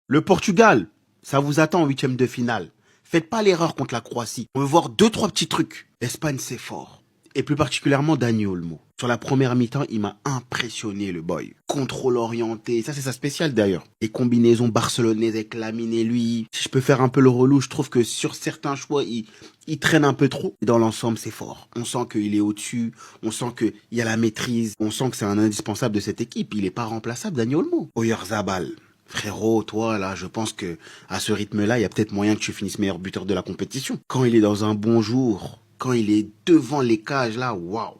Le Portugal, ça vous attend en huitième de finale. Faites pas l'erreur contre la Croatie. On veut voir deux, trois petits trucs. L'Espagne, c'est fort. Et plus particulièrement Dani Olmo. Sur la première mi-temps, il m'a impressionné, le boy. Contrôle orienté, ça c'est sa spéciale d'ailleurs. Les combinaisons barcelonaises avec Lamine et lui. Si je peux faire un peu le relou, je trouve que sur certains choix, il traîne un peu trop. Et dans l'ensemble, c'est fort. On sent qu'il est au-dessus, on sent qu'il y a la maîtrise, on sent que c'est un indispensable de cette équipe. Il est pas remplaçable, Dani Olmo. Oyarzabal. Frérot, toi, là, je pense que à ce rythme-là, il y a peut-être moyen que tu finisses meilleur buteur de la compétition. Quand il est dans un bon jour, quand il est devant les cages, là, waouh.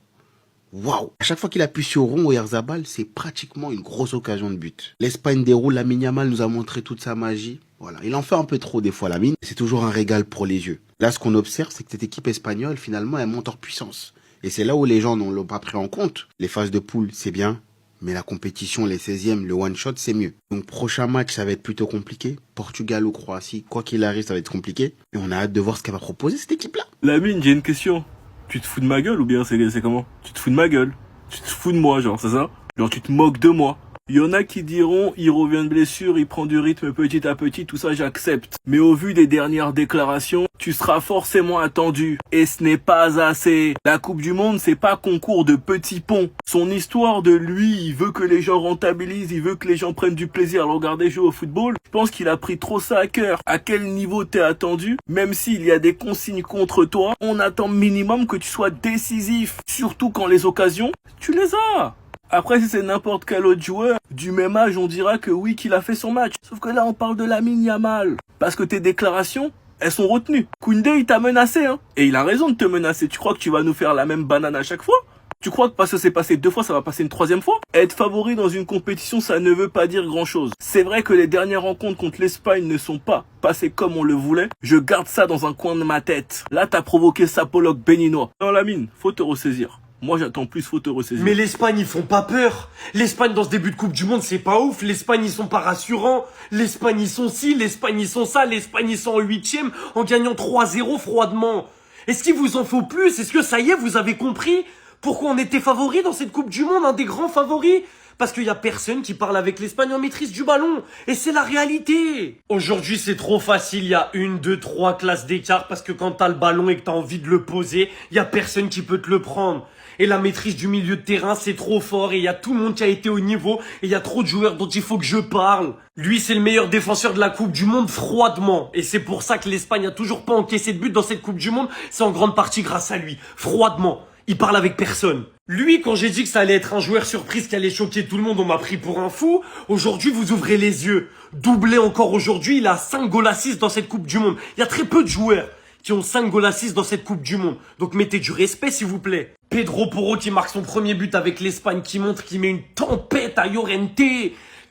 Waouh! À chaque fois qu'il appuie sur rond, Oyarzabal, c'est pratiquement une grosse occasion de but. L'Espagne déroule, Lamine Yamal nous a montré toute sa magie. Voilà, il en fait un peu trop des fois, Lamine. C'est toujours un régal pour les yeux. Là, ce qu'on observe, c'est que cette équipe espagnole, finalement, elle monte en puissance. Et c'est là où les gens n'ont pas pris en compte. Les phases de poule, c'est bien. Mais la compétition, les 16e, le one-shot, c'est mieux. Donc, prochain match, ça va être plutôt compliqué. Portugal ou Croatie, quoi qu'il arrive, ça va être compliqué. Et on a hâte de voir ce qu'elle va proposer, cette équipe-là. Lamine, j'ai une question. Tu te fous de ma gueule ou bien c'est comment? Tu te fous de ma gueule? Tu te fous de moi, genre, c'est ça? Genre, tu te moques de moi. Il y en a qui diront, il revient de blessure, il prend du rythme petit à petit, tout ça j'accepte. Mais au vu des dernières déclarations, tu seras forcément attendu. Et ce n'est pas assez. La Coupe du Monde, c'est pas concours de petits ponts. Son histoire de lui, il veut que les gens rentabilisent, il veut que les gens prennent du plaisir à le regarder jouer au football. Je pense qu'il a pris trop ça à cœur. À quel niveau t'es attendu? Même s'il y a des consignes contre toi, on attend minimum que tu sois décisif. Surtout quand les occasions, tu les as. Après, si c'est n'importe quel autre joueur, du même âge, on dira que oui, qu'il a fait son match. Sauf que là, on parle de Lamine Yamal. Parce que tes déclarations, elles sont retenues. Koundé, il t'a menacé, hein. Et il a raison de te menacer. Tu crois que tu vas nous faire la même banane à chaque fois? Tu crois que parce que c'est passé 2 fois, ça va passer une 3e fois? Être favori dans une compétition, ça ne veut pas dire grand chose. C'est vrai que les dernières rencontres contre l'Espagne ne sont pas passées comme on le voulait. Je garde ça dans un coin de ma tête. Là, t'as provoqué sapologue béninois. Non, Lamine, faut te ressaisir. Moi, j'attends plus, faut te ressaisir. Mais l'Espagne, ils font pas peur. L'Espagne, dans ce début de Coupe du Monde, c'est pas ouf. L'Espagne, ils sont pas rassurants. L'Espagne, ils sont ci. L'Espagne, ils sont ça. L'Espagne, ils sont en 8e en gagnant 3-0 froidement. Est-ce qu'il vous en faut plus? Est-ce que ça y est, vous avez compris pourquoi on était favoris dans cette Coupe du Monde, un des grands favoris? Parce qu'il y a personne qui parle avec l'Espagne en maîtrise du ballon. Et c'est la réalité. Aujourd'hui, c'est trop facile. Il y a 1, 2, 3 classes d'écart. Parce que quand t'as le ballon et que t'as envie de le poser, il y a personne qui peut te le prendre. Et la maîtrise du milieu de terrain, c'est trop fort. Et il y a tout le monde qui a été au niveau. Et il y a trop de joueurs dont il faut que je parle. Lui, c'est le meilleur défenseur de la Coupe du Monde froidement. Et c'est pour ça que l'Espagne a toujours pas encaissé de but dans cette Coupe du Monde. C'est en grande partie grâce à lui. Froidement. Il parle avec personne. Lui, quand j'ai dit que ça allait être un joueur surprise qui allait choquer tout le monde, on m'a pris pour un fou. Aujourd'hui, vous ouvrez les yeux. Doublé encore aujourd'hui, il a 5 goals assists dans cette Coupe du Monde. Il y a très peu de joueurs qui ont 5 goals assists dans cette Coupe du Monde. Donc mettez du respect, s'il vous plaît. Pedro Porro qui marque son premier but avec l'Espagne, qui montre qu'il met une tempête à Llorente,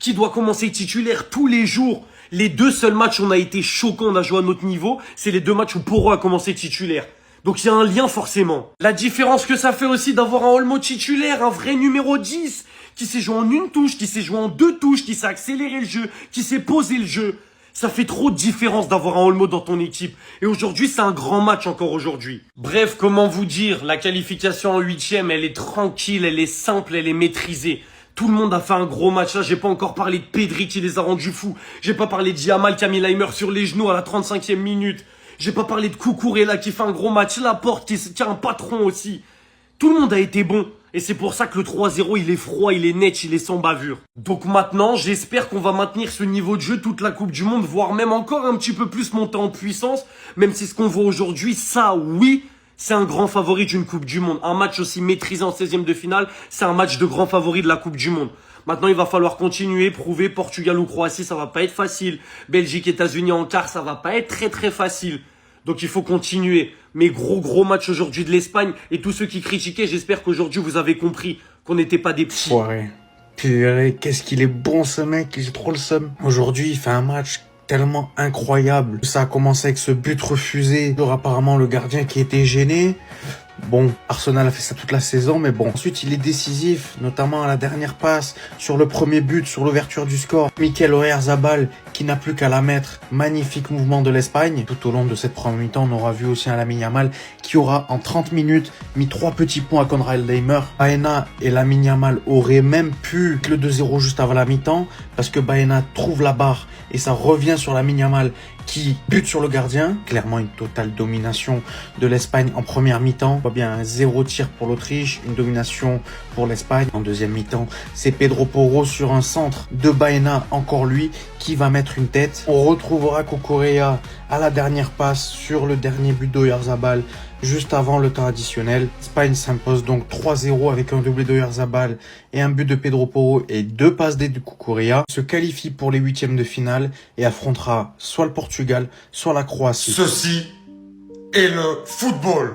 qui doit commencer titulaire tous les jours. Les 2 seuls matchs où on a été choquants, on a joué à notre niveau, c'est les 2 matchs où Porro a commencé titulaire. Donc il y a un lien forcément. La différence que ça fait aussi d'avoir un Olmo titulaire, un vrai numéro 10, qui sait jouer en 1 touche, qui sait jouer en 2 touches, qui sait accélérer le jeu, qui sait poser le jeu. Ça fait trop de différence d'avoir un Olmo dans ton équipe. Et aujourd'hui, c'est un grand match encore aujourd'hui. Bref, comment vous dire, la qualification en 8e, elle est tranquille, elle est simple, elle est maîtrisée. Tout le monde a fait un gros match. Là, j'ai pas encore parlé de Pedri qui les a rendus fous. J'ai pas parlé de Yamal qui a mis Leimer sur les genoux à la 35e minute. J'ai pas parlé de Cucurella qui fait un gros match. Laporte qui a un patron aussi. Tout le monde a été bon. Et c'est pour ça que le 3-0, il est froid, il est net, il est sans bavure. Donc maintenant, j'espère qu'on va maintenir ce niveau de jeu toute la Coupe du Monde, voire même encore un petit peu plus monter en puissance. Même si ce qu'on voit aujourd'hui, ça, oui, c'est un grand favori d'une Coupe du Monde. Un match aussi maîtrisé en 16e de finale, c'est un match de grand favori de la Coupe du Monde. Maintenant, il va falloir continuer, prouver Portugal ou Croatie, ça va pas être facile. Belgique, États-Unis en quart, ça va pas être très très facile. Donc il faut continuer. Mais gros match aujourd'hui de l'Espagne. Et tous ceux qui critiquaient, j'espère qu'aujourd'hui vous avez compris qu'on n'était pas des petits. Foiré. Purée, qu'est-ce qu'il est bon ce mec, j'ai trop le seum. Aujourd'hui, il fait un match tellement incroyable. Ça a commencé avec ce but refusé. Alors apparemment le gardien qui était gêné. Bon, Arsenal a fait ça toute la saison, mais bon. Ensuite, il est décisif, notamment à la dernière passe, sur le premier but, sur l'ouverture du score. Mikel Oyarzabal, qui n'a plus qu'à la mettre. Magnifique mouvement de l'Espagne. Tout au long de cette première mi-temps, on aura vu aussi un Lamine Yamal qui aura, en 30 minutes, mis 3 petits points à Konrad Laimer. Baena et Lamine Yamal auraient même pu le 2-0 juste avant la mi-temps, parce que Baena trouve la barre et ça revient sur Lamine Yamal qui bute sur le gardien. Clairement une totale domination de l'Espagne en première mi-temps. On voit bien un 0 tir pour l'Autriche, une domination pour l'Espagne. En deuxième mi-temps, c'est Pedro Porro sur un centre de Baena, encore lui, qui va mettre une tête. On retrouvera Cucurella à la dernière passe sur le dernier but d'Oyarzabal juste avant le temps additionnel. L'Espagne s'impose donc 3-0 avec un doublé d'Oyarzabal et un but de Pedro Porro et 2 passes D de Cucurella. Se qualifie pour les huitièmes de finale et affrontera soit le Portugal, soit la Croatie. Ceci est le football.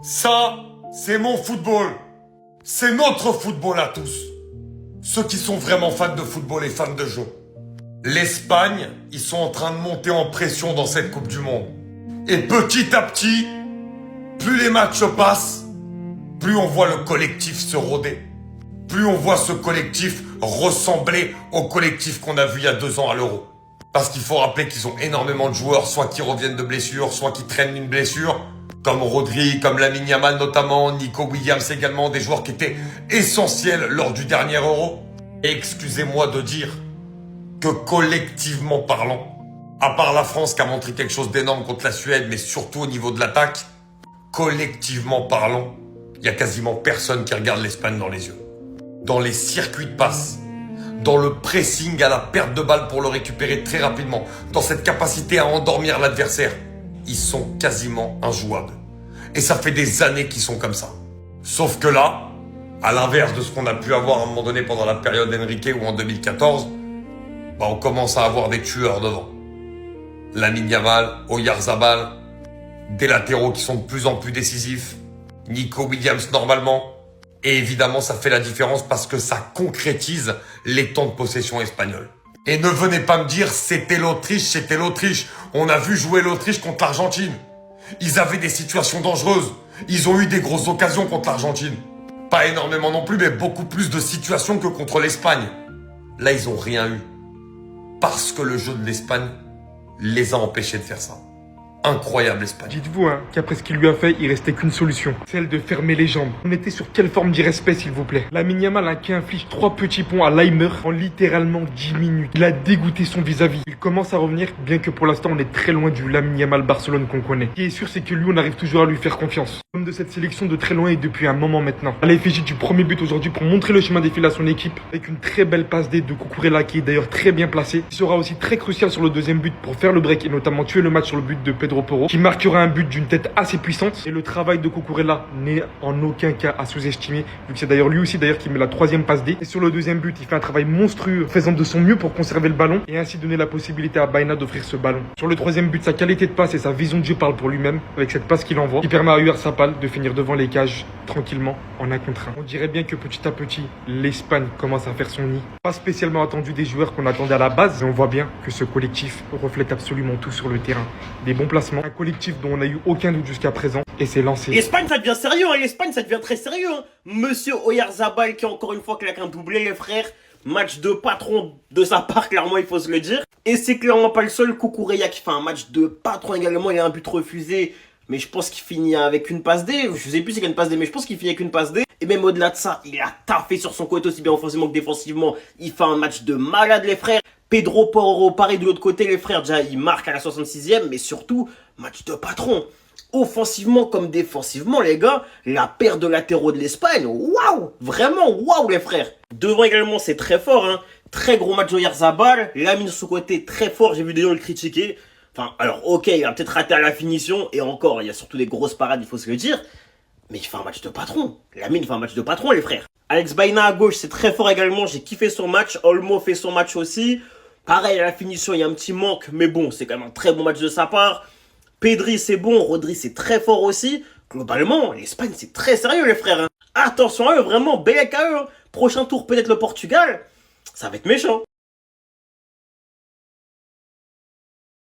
Ça, c'est mon football. C'est notre football à tous. Ceux qui sont vraiment fans de football et fans de jeu. L'Espagne, ils sont en train de monter en pression dans cette Coupe du Monde. Et petit à petit, plus les matchs passent, plus on voit le collectif se roder. Plus on voit ce collectif ressembler au collectif qu'on a vu il y a 2 ans à l'Euro. Parce qu'il faut rappeler qu'ils ont énormément de joueurs, soit qui reviennent de blessures, soit qui traînent une blessure, comme Rodri, comme Lamine Yamal notamment, Nico Williams également, des joueurs qui étaient essentiels lors du dernier Euro. Et excusez-moi de dire que collectivement parlant, à part la France qui a montré quelque chose d'énorme contre la Suède, mais surtout au niveau de l'attaque, collectivement parlant, il y a quasiment personne qui regarde l'Espagne dans les yeux. Dans les circuits de passe, dans le pressing à la perte de balle pour le récupérer très rapidement, dans cette capacité à endormir l'adversaire, ils sont quasiment injouables. Et ça fait des années qu'ils sont comme ça. Sauf que là, à l'inverse de ce qu'on a pu avoir à un moment donné pendant la période Enrique ou en 2014, on commence à avoir des tueurs devant. Lamine Yamal, Oyarzabal, des latéraux qui sont de plus en plus décisifs, Nico Williams normalement, et évidemment ça fait la différence parce que ça concrétise les temps de possession espagnols. Et ne venez pas me dire c'était l'Autriche, on a vu jouer l'Autriche contre l'Argentine. Ils avaient des situations dangereuses, ils ont eu des grosses occasions contre l'Argentine. Pas énormément non plus, mais beaucoup plus de situations que contre l'Espagne. Là ils ont rien eu. Parce que le jeu de l'Espagne les a empêchés de faire ça. Incroyable l'Espagne. Dites-vous qu'après ce qu'il lui a fait, il restait qu'une solution, celle de fermer les jambes. On était sur quelle forme d'irrespect s'il vous plaît? Lamine Yamal qui inflige 3 petits points à Laimer en littéralement 10 minutes. Il a dégoûté son vis-à-vis. Il commence à revenir, bien que pour l'instant on est très loin du Lamine Yamal Barcelone qu'on connaît. Ce qui est sûr, c'est que lui, on arrive toujours à lui faire confiance. L'homme de cette sélection de très loin et depuis un moment maintenant. À l'effigie du premier but aujourd'hui pour montrer le chemin des fils à son équipe, avec une très belle passe D de Cucurella qui est d'ailleurs très bien placé. Il sera aussi très crucial sur le deuxième but pour faire le break et notamment tuer le match sur le but de Pedro Porro, qui marquera un but d'une tête assez puissante. Et le travail de Cucurella n'est en aucun cas à sous-estimer, vu que c'est d'ailleurs lui aussi qui met la 3e passe D. Et sur le deuxième but, il fait un travail monstrueux, faisant de son mieux pour conserver le ballon et ainsi donner la possibilité à Baena d'offrir ce ballon. Sur le troisième but, sa qualité de passe et sa vision de jeu parlent pour lui-même, avec cette passe qu'il envoie, qui permet à Oyarzabal de finir devant les cages tranquillement en 1 contre 1. On dirait bien que petit à petit, l'Espagne commence à faire son nid. Pas spécialement attendu des joueurs qu'on attendait à la base, mais on voit bien que ce collectif reflète absolument tout sur le terrain. Des bons placements, un collectif dont on n'a eu aucun doute jusqu'à présent, et c'est lancé. L'Espagne ça devient sérieux, l'Espagne ça devient très sérieux. Monsieur Oyarzabal qui encore une fois claque un doublé les frères. Match de patron de sa part, clairement il faut se le dire. Et c'est clairement pas le seul. Cucurella qui fait un match de patron également, il a un but refusé. Mais je pense qu'il finit avec une passe D. Je sais plus s'il y a une passe D, mais je pense qu'il finit avec une passe D. Et même au-delà de ça, il a taffé sur son côté aussi bien offensivement que défensivement. Il fait un match de malade les frères. Pedro Porro, pareil de l'autre côté les frères. Déjà il marque à la 66e, mais surtout, match de patron. Offensivement comme défensivement les gars, la paire de latéraux de l'Espagne, waouh, vraiment waouh les frères. Devant également c'est très fort, très gros match d'Oyarzabal, Lamine sur son côté très fort, j'ai vu des gens le critiquer. Enfin alors ok, il a peut-être raté à la finition et encore, il y a surtout des grosses parades, il faut se le dire. Mais il fait un match de patron, Lamine fait un match de patron les frères. Alex Baena à gauche c'est très fort également, j'ai kiffé son match, Olmo fait son match aussi. Pareil à la finition il y a un petit manque, mais bon c'est quand même un très bon match de sa part. Pedri c'est bon, Rodri c'est très fort aussi. Globalement, l'Espagne c'est très sérieux les frères. Attention à eux, vraiment, bellec à eux. Prochain tour peut-être le Portugal, ça va être méchant.